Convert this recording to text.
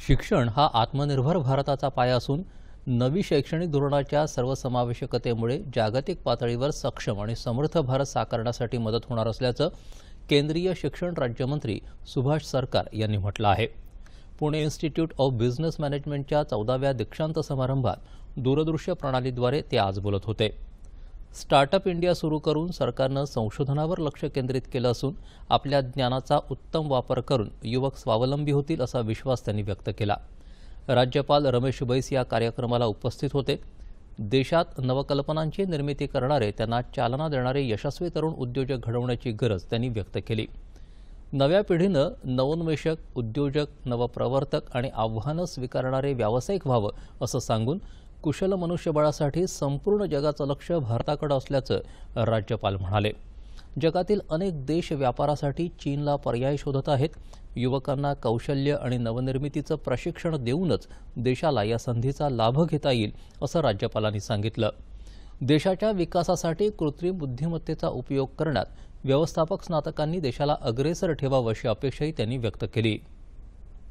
शिक्षण हा आत्मनिर्भर भारताचा पाया असून नवी शैक्षणिक धोरणाच्या सर्वसमावेशकतेमुळे जागतिक पातळीवर सक्षम आणि समृद्ध भारत साकारण्यासाठी मदत होणार असल्याचं केंद्रीय शिक्षण राज्यमंत्री सुभाष सरकार यांनी म्हटलं आहे। पुणे इन्स्टिट्यूट ऑफ बिझनेस मॅनेजमेंटच्या 14व्या दीक्षांत समारंभात दूरदृश्य प्रणालीद्वारे ते आज बोलत होते। स्टार्टअप इंडिया सुरू करून सरकारनं संशोधनावर लक्ष केंद्रित केलं असून आपल्या ज्ञानाचा उत्तम वापर करून युवक स्वावलंबी होतील असा विश्वास त्यांनी व्यक्त केला। राज्यपाल रमेश बैस या कार्यक्रमाला उपस्थित होते। देशात नवकल्पनांची निर्मिती करणारे, त्यांना चालना देणारे यशस्वी तरुण उद्योजक घडवण्याची गरज त्यांनी व्यक्त केली। नव्या पिढीनं नवोन्मेषक, उद्योजक, नवप्रवर्तक आणि आव्हानं स्वीकारणारे व्यावसायिक व्हावं असं सांगून कुशल मनुष्यबळासाठी संपूर्ण जगाचं लक्ष भारताकडे असल्याचं राज्यपाल म्हणाले। जगातील अनेक देश व्यापारासाठी चीनला पर्याय शोधत आहेत। युवकांना कौशल्य आणि नवनिर्मितीचं प्रशिक्षण देऊनच देशाला या संधीचा लाभ घेता येईल असं राज्यपालांनी सांगितलं। देशाच्या विकासासाठी कृत्रिम बुद्धिमत्तेचा उपयोग करण्यात व्यवस्थापक स्नातकांनी देशाला अग्रेसर ठेवावं अशी अपेक्षाही त्यांनी व्यक्त केली।